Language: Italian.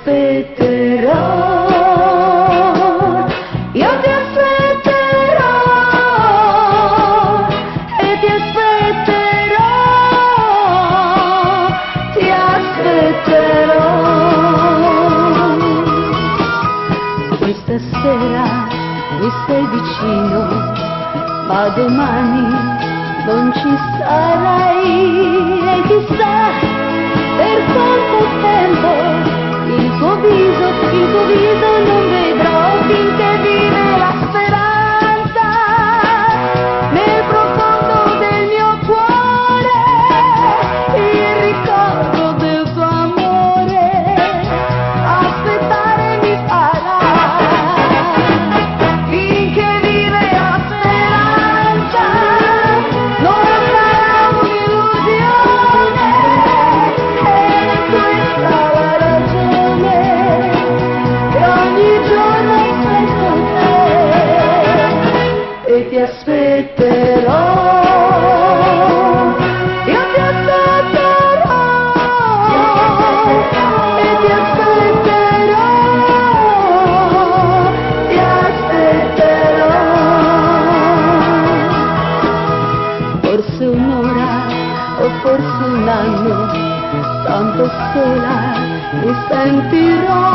aspetterò, io ti aspetterò e ti aspetterò, ti aspetterò. Questa sera mi sei vicino, ma domani non ci sarai e chissà per quanto tempo il tuo viso non vedrò, finché vive la speranza nel profondo del mio cuore, il ricordo del tuo amore aspettare mi farà, finché vive la speranza non sarà un'illusione, e questa è la ragione che ogni giorno aspetto te e ti aspetterò, io ti aspetterò e ti aspetterò, ti aspetterò. Forse un'ora o forse un anno, tanto sola mi sentirò.